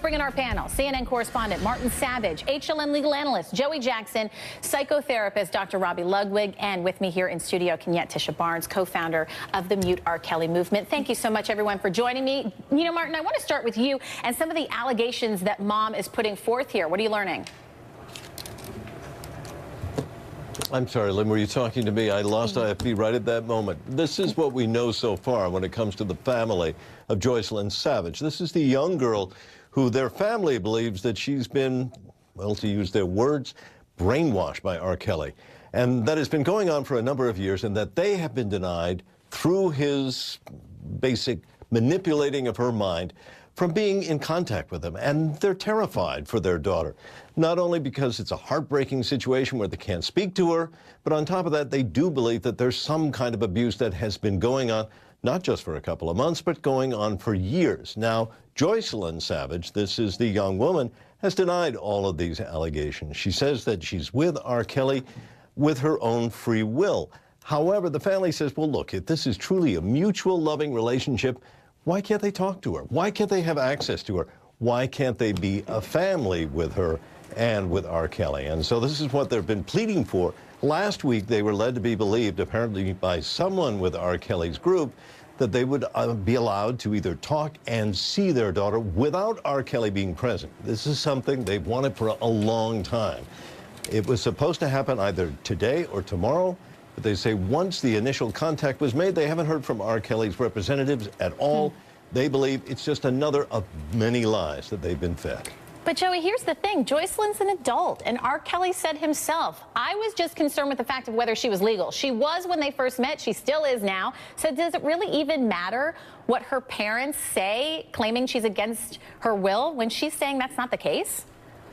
bring in our panel. CNN correspondent Martin Savage, HLN legal analyst Joey Jackson, psychotherapist Dr. Robi Ludwig, and with me here in studio, Kenyette Tisha Barnes, co-founder of the Mute R. Kelly movement. Thank you so much, everyone, for joining me. You know, Martin, I want to start with you and some of the allegations that mom is putting forth here. What are you learning? I'm sorry, Lynn, were you talking to me? I lost IFB right at that moment. This is what we know so far when it comes to the family of Joycelyn Savage. This is the young girl who their family believes that she's been, well, to use their words, brainwashed by R. Kelly. And that has been going on for a number of years, and that they have been denied through his basic manipulating of her mind from being in contact with him. And they're terrified for their daughter, not only because it's a heartbreaking situation where they can't speak to her, but on top of that, they do believe that there's some kind of abuse that has been going on, not just for a couple of months, but going on for years. Now, Joycelyn Savage, this is the young woman, has denied all of these allegations. She says that she's with R. Kelly with her own free will. However, the family says, well, look, if this is truly a mutual loving relationship, why can't they talk to her? Why can't they have access to her? Why can't they be a family with her and with R. Kelly? And so this is what they've been pleading for. Last week, they were led to be believed, apparently by someone with R. Kelly's group, that they would be allowed to either talk and see their daughter without R. Kelly being present. This is something they've wanted for a long time. It was supposed to happen either today or tomorrow. But they say once the initial contact was made, they haven't heard from R. Kelly's representatives at all. They believe it's just another of many lies that they've been fed. But, Joey, here's the thing. Joycelyn's an adult, and R. Kelly said himself, I was just concerned with the fact of whether she was legal. She was when they first met. She still is now. So does it really even matter what her parents say, claiming she's against her will, when she's saying that's not the case?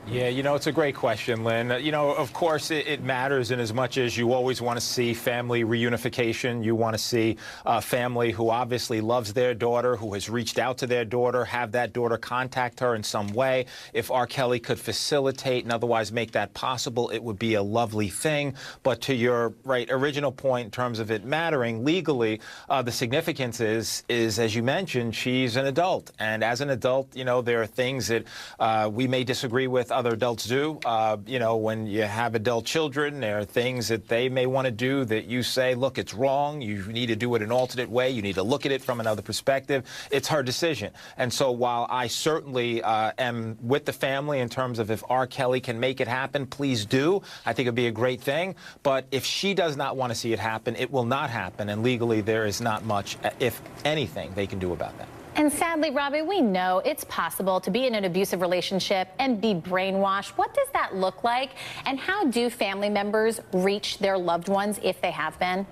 Yeah, you know, it's a great question, Lynn. You know, of course, it matters in as much as you always want to see family reunification. You want to see a family who obviously loves their daughter, who has reached out to their daughter, have that daughter contact her in some way. If R. Kelly could facilitate and otherwise make that possible, it would be a lovely thing. But to your original point in terms of it mattering legally, the significance is, as you mentioned, she's an adult. And as an adult, you know, there are things that we may disagree with other adults do. You know, when you have adult children, there are things that they may want to do that you say, look, it's wrong. You need to do it an alternate way. You need to look at it from another perspective. It's her decision. And so while I certainly am with the family in terms of if R. Kelly can make it happen, please do. I think it'd be a great thing. But if she does not want to see it happen, it will not happen. And legally, there is not much, if anything, they can do about that. And sadly, Robbie, we know it's possible to be in an abusive relationship and be brainwashed. What does that look like? And how do family members reach their loved ones if they have been?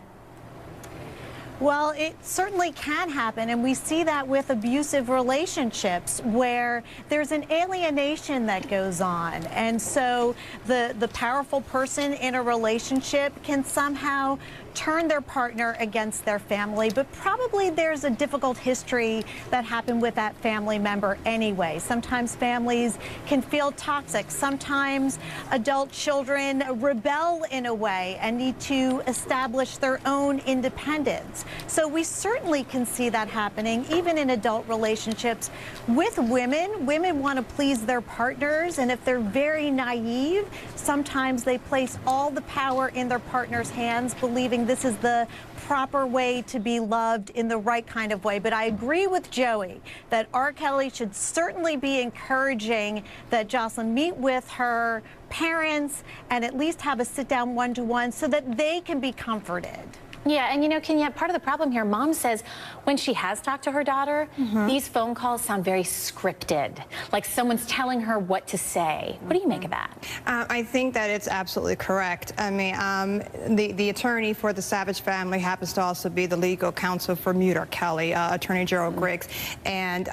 Well, it certainly can happen, and we see that with abusive relationships where there's an alienation that goes on. And so the powerful person in a relationship can somehow turn their partner against their family, but probably there's a difficult history that happened with that family member anyway. Sometimes families can feel toxic. Sometimes adult children rebel in a way and need to establish their own independence. So we certainly can see that happening even in adult relationships with women. Women want to please their partners, and if they're very naive, sometimes they place all the power in their partner's hands, believing this is the proper way to be loved in the right kind of way. But I agree with Joey that R. Kelly should certainly be encouraging that Joycelyn meet with her parents and at least have a sit-down one-to-one so that they can be comforted. Yeah, and you know, Kenyette, part of the problem here, mom says when she has talked to her daughter, these phone calls sound very scripted, like someone's telling her what to say. What do you make of that? I think that it's absolutely correct. I mean, the attorney for the Savage family happens to also be the legal counsel for Mute R. Kelly, Attorney Gerald Griggs. And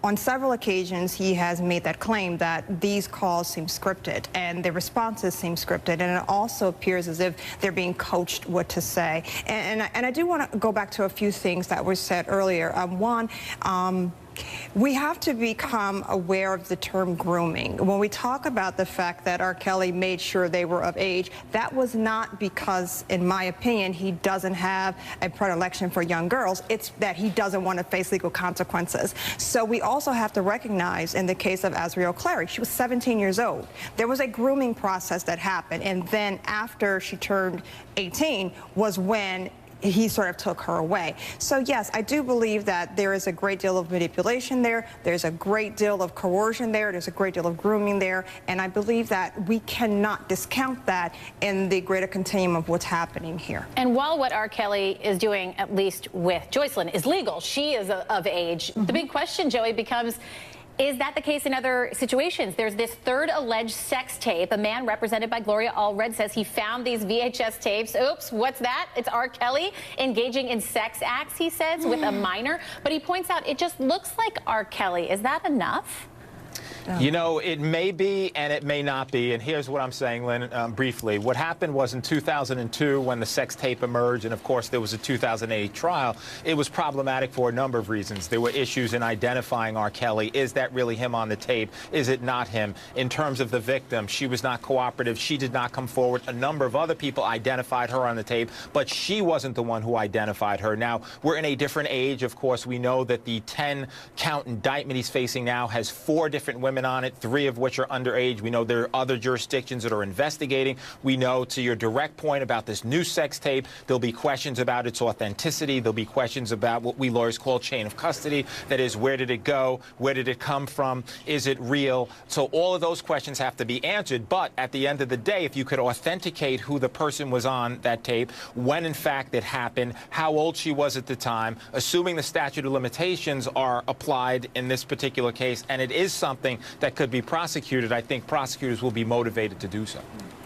on several occasions, he has made that claim that these calls seem scripted and the responses seem scripted. And it also appears as if they're being coached what to say. And I do want to go back to a few things that were said earlier. One, We have to become aware of the term grooming. When we talk about the fact that R. Kelly made sure they were of age, that was not because, in my opinion, he doesn't have a predilection for young girls. It's that he doesn't want to face legal consequences. So we also have to recognize, in the case of Azriel Clary, she was 17 years old. There was a grooming process that happened, and then after she turned 18 was when he sort of took her away. So yes, I do believe that there is a great deal of manipulation there. There's a great deal of coercion there. There's a great deal of grooming there. And I believe that we cannot discount that in the greater continuum of what's happening here. And while what R. Kelly is doing, at least with Joycelyn, is legal, she is of age, the big question, Joey, becomes, is that the case in other situations? There's this third alleged sex tape. A man represented by Gloria Allred says he found these VHS tapes. Oops, what's that? It's R. Kelly engaging in sex acts, he says, with a minor. But he points out it just looks like R. Kelly. Is that enough? You know, it may be and it may not be, and here's what I'm saying, Lynn, briefly. What happened was in 2002, when the sex tape emerged, and of course there was a 2008 trial, it was problematic for a number of reasons. There were issues in identifying R. Kelly. Is that really him on the tape? Is it not him? In terms of the victim, she was not cooperative. She did not come forward. A number of other people identified her on the tape, but she wasn't the one who identified her. Now, we're in a different age. Of course, we know that the 10-count indictment he's facing now has 4 different women on it, 3 of which are underage. We know there are other jurisdictions that are investigating. We know, to your direct point about this new sex tape, there'll be questions about its authenticity. There'll be questions about what we lawyers call chain of custody. That is, where did it go? Where did it come from? Is it real? So all of those questions have to be answered. But at the end of the day, if you could authenticate who the person was on that tape, when in fact it happened, how old she was at the time, assuming the statute of limitations are applied in this particular case, and it is something that could be prosecuted, I think prosecutors will be motivated to do so.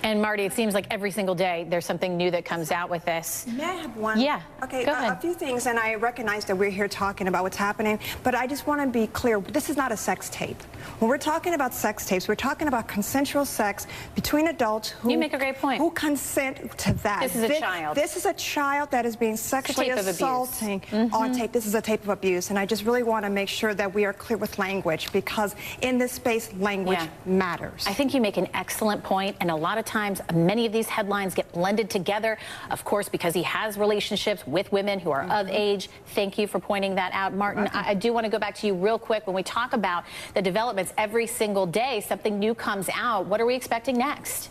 And Marty, it seems like every single day there's something new that comes out with this. May I have one? Yeah. Okay, go ahead. A few things, and I recognize that we're here talking about what's happening, but I just want to be clear, this is not a sex tape. When we're talking about sex tapes, we're talking about consensual sex between adults who... You make a great point. ...who consent to that. This is a child. This is a child that is being sexually assaulting on tape. This is a tape of abuse, and I just really want to make sure that we are clear with language, because in this space, language matters. I think you make an excellent point, and a lot of times many of these headlines get blended together, of course, because he has relationships with women who are of age. Thank you for pointing that out, Martin. I do want to go back to you real quick. When we talk about the developments every single day, something new comes out. What are we expecting next?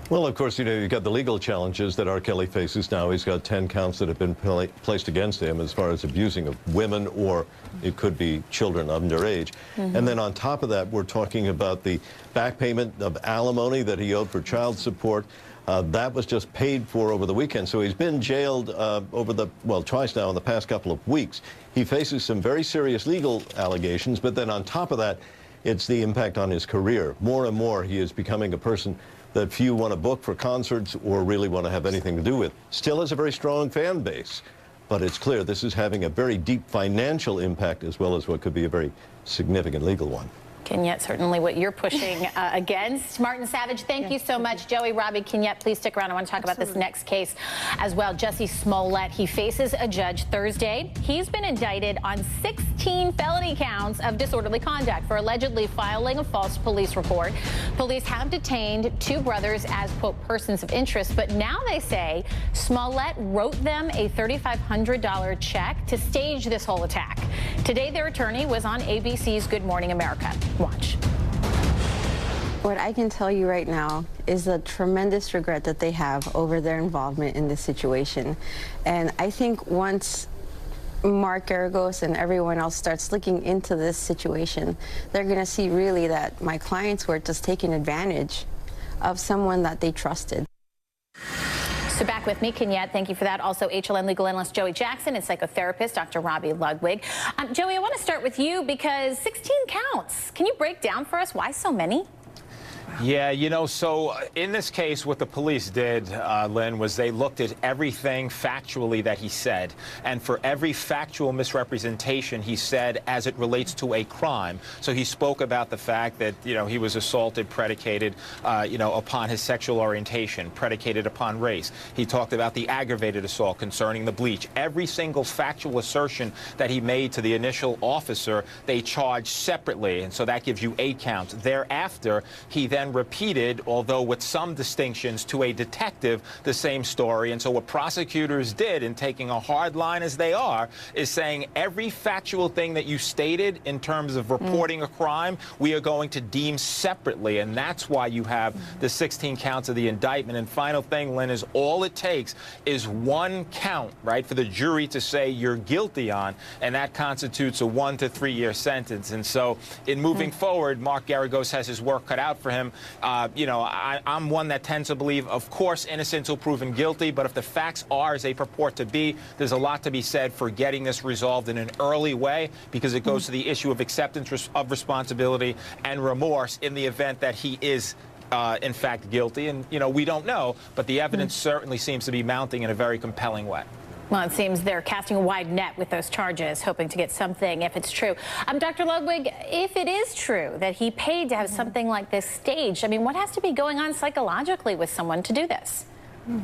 Well, of course, you know, you've got the legal challenges that R. Kelly faces now. He's got 10 counts that have been placed against him as far as abusing of women, or it could be children underage. And then on top of that, we're talking about the back payment of alimony that he owed for child support. That was just paid for over the weekend. So he's been jailed twice now in the past couple of weeks. He faces some very serious legal allegations, but then on top of that, it's the impact on his career. More and more, he is becoming a person that few want to book for concerts or really want to have anything to do with. Still has a very strong fan base, but it's clear this is having a very deep financial impact as well as what could be a very significant legal one. Kenyette, certainly what you're pushing against. Martin Savage, thank you so much. Joey, Robbie, Kenyette, please stick around. I want to talk about this next case as well. Jussie Smollett, he faces a judge Thursday. He's been indicted on 16 felony counts of disorderly conduct for allegedly filing a false police report. Police have detained 2 brothers as, quote, persons of interest, but now they say Smollett wrote them a $3,500 check to stage this whole attack. Today, their attorney was on ABC's Good Morning America. Watch. What I can tell you right now is the tremendous regret that they have over their involvement in this situation. And I think once Mark Garagos and everyone else starts looking into this situation, they're going to see really that my clients were just taking advantage of someone that they trusted. So back with me, Kenyette. Thank you for that. Also, HLN legal analyst Joey Jackson and psychotherapist Dr. Robi Ludwig. Joey, I want to start with you because 16 counts. Can you break down for us why so many? Yeah, you know, so in this case, what the police did, Lynn, was they looked at everything factually that he said. And for every factual misrepresentation he said as it relates to a crime. So he spoke about the fact that, you know, he was assaulted, predicated, you know, upon his sexual orientation, predicated upon race. He talked about the aggravated assault concerning the bleach. Every single factual assertion that he made to the initial officer, they charged separately. And so that gives you 8 counts. Thereafter, he then repeated, although with some distinctions, to a detective the same story. And so what prosecutors did, in taking a hard line as they are, is saying every factual thing that you stated in terms of reporting a crime, we are going to deem separately. And that's why you have the 16 counts of the indictment. And final thing, Lynn, is all it takes is 1 count, right, for the jury to say you're guilty on, and that constitutes a 1 to 3 year sentence. And so in moving forward, Mark Garagos has his work cut out for him. You know, I'm one that tends to believe, of course, innocent until proven guilty, but if the facts are as they purport to be, there's a lot to be said for getting this resolved in an early way, because it goes to the issue of acceptance of responsibility and remorse in the event that he is in fact guilty. And, you know, we don't know, but the evidence certainly seems to be mounting in a very compelling way. Well, it seems they're casting a wide net with those charges, hoping to get something if it's true. Dr. Ludwig, if it is true that he paid to have something like this staged, I mean, what has to be going on psychologically with someone to do this?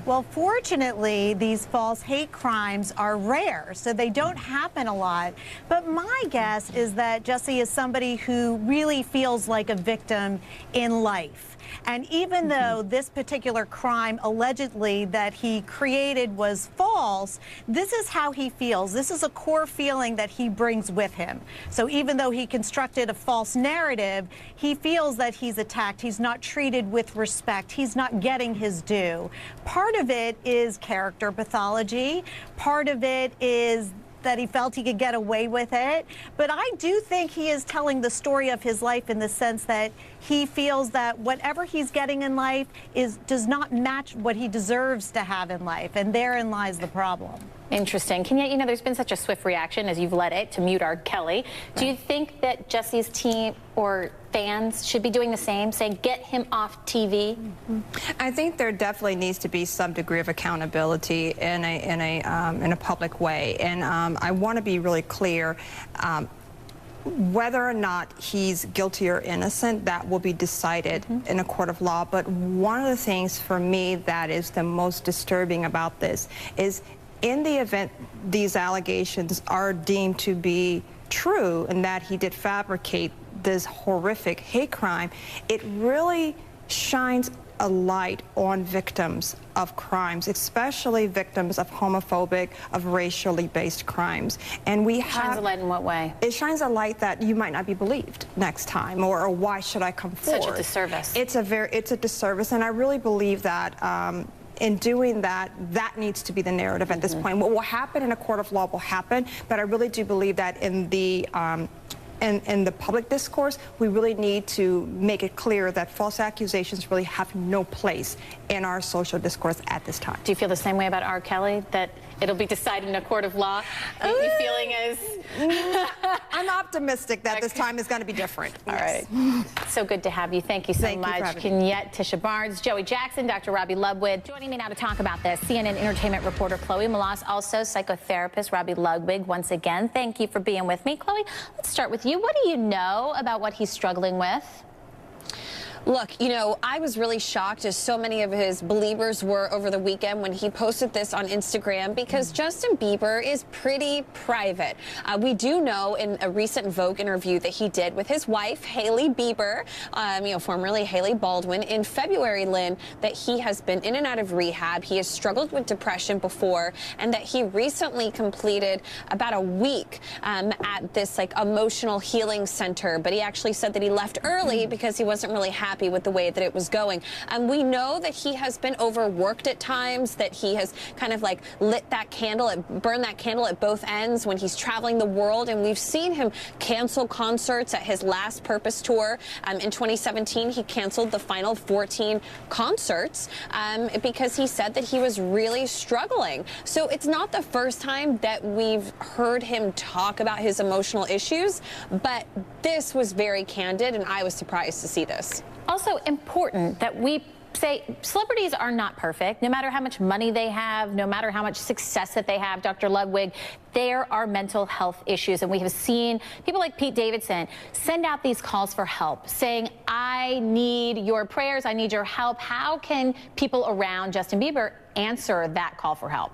Well, fortunately, these false hate crimes are rare, so they don't happen a lot. But my guess is that Jesse is somebody who really feels like a victim in life. And even though this particular crime allegedly that he created was false, this is how he feels. This is a core feeling that he brings with him. So even though he constructed a false narrative, he feels that he's attacked. He's not treated with respect. He's not getting his due. Part of it is character pathology. Part of it is that he felt he could get away with it. But I do think he is telling the story of his life in the sense that he feels that whatever he's getting in life does not match what he deserves to have in life, and therein lies the problem. Interesting. And yet, you know, there's been such a swift reaction, as you've led it, to mute R. Kelly. Do you think that Jesse's team or fans should be doing the same, saying, get him off TV? I think there definitely needs to be some degree of accountability in a public way. And I want to be really clear. Whether or not he's guilty or innocent, that will be decided in a court of law. But one of the things for me that is the most disturbing about this is, in the event these allegations are deemed to be true and that he did fabricate this horrific hate crime, it really shines a light on victims of crimes, especially victims of homophobic, of racially based crimes. And we have... Shines a light in what way? It shines a light that you might not be believed next time, or why should I come forward? Such a disservice. It's a disservice, and I really believe that in doing that, that needs to be the narrative at this point. What will happen in a court of law will happen, but I really do believe that in the public discourse, we really need to make it clear that false accusations really have no place in our social discourse at this time. Do you feel the same way about R. Kelly, that it'll be decided in a court of law? Are you feeling as... I'm optimistic that this time is going to be different. All right. So good to have you. Thank you so much. Kenyette, Tisha Barnes, Joey Jackson, Dr. Robi Ludwig. Joining me now to talk about this, CNN entertainment reporter Chloe Malas, also psychotherapist Robi Ludwig. Once again, thank you for being with me. Chloe, let's start with you. What do you know about what he's struggling with? Look, you know, I was really shocked, as so many of his believers were over the weekend, when he posted this on Instagram, because Justin Bieber is pretty private. We do know in a recent Vogue interview that he did with his wife, Hailey Bieber, you know, formerly Hailey Baldwin, in February, Lynn, that he has been in and out of rehab. He has struggled with depression before, and that he recently completed about a week at this like emotional healing center. But he actually said that he left early because he wasn't really happy with the way that it was going. And we know that he has been overworked at times, that he has kind of like lit that candle, burned that candle at both ends when he's traveling the world. And we've seen him cancel concerts at his last Purpose tour. In 2017, he canceled the final 14 concerts because he said that he was really struggling. So it's not the first time that we've heard him talk about his emotional issues, but this was very candid, and I was surprised to see this. Also important that we say celebrities are not perfect. No matter how much money they have, no matter how much success that they have, Dr. Ludwig, there are mental health issues. And we have seen people like Pete Davidson send out these calls for help, saying, I need your prayers, I need your help. How can people around Justin Bieber answer that call for help?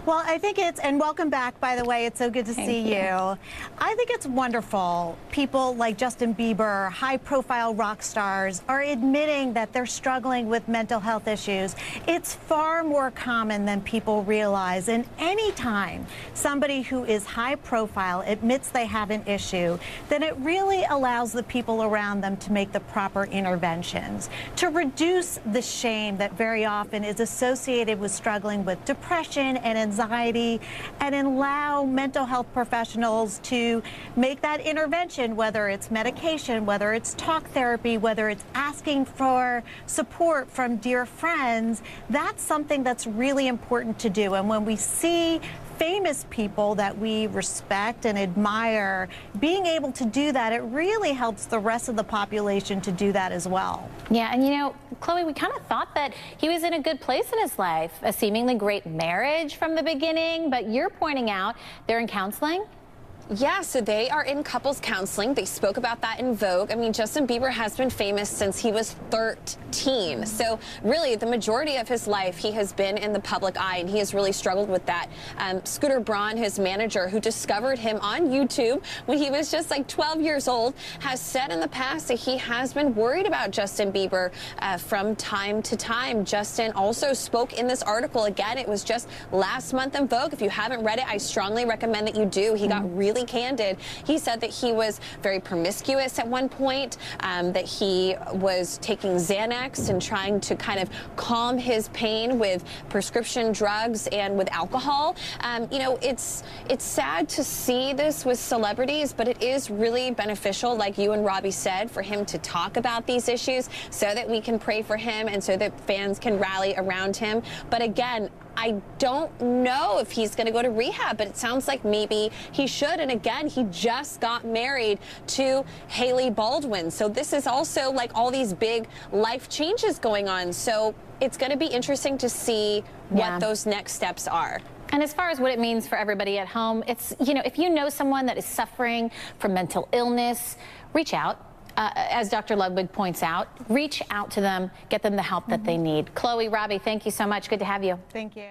Well, I think it's, and welcome back, by the way. It's so good to see you. I think it's wonderful. People like Justin Bieber, high-profile rock stars, are admitting that they're struggling with mental health issues. It's far more common than people realize. And anytime somebody who is high-profile admits they have an issue, then it really allows the people around them to make the proper interventions, to reduce the shame that very often is associated with struggling with depression and anxiety, and allow mental health professionals to make that intervention, whether it's medication, whether it's talk therapy, whether it's asking for support from dear friends. That's something that's really important to do. And when we see famous people that we respect and admire being able to do that, it really helps the rest of the population to do that as well. Yeah, and you know, Chloe, we kind of thought that he was in a good place in his life, a seemingly great marriage from the beginning, but you're pointing out they're in counseling? Yeah, so they are in couples counseling. They spoke about that in Vogue. I mean, Justin Bieber has been famous since he was 13. So really, the majority of his life, he has been in the public eye, and he has really struggled with that. Scooter Braun, his manager, who discovered him on YouTube when he was just like 12 years old, has said in the past that he has been worried about Justin Bieber from time to time. Justin also spoke in this article. Again, it was just last month in Vogue. If you haven't read it, I strongly recommend that you do. He got really candid. He said that he was very promiscuous at one point, that he was taking Xanax and trying to kind of calm his pain with prescription drugs and with alcohol. You know, it's sad to see this with celebrities, but it is really beneficial, like you and Robbie said, for him to talk about these issues so that we can pray for him and so that fans can rally around him. But again, I don't know if he's going to go to rehab, but it sounds like maybe he should. And again, he just got married to Haley Baldwin. So this is also like all these big life changes going on. So it's going to be interesting to see what those next steps are. And as far as what it means for everybody at home, it's, you know, if you know someone that is suffering from mental illness, reach out. As Dr. Ludwig points out, reach out to them, get them the help that they need. Chloe, Robbie, thank you so much. Good to have you. Thank you.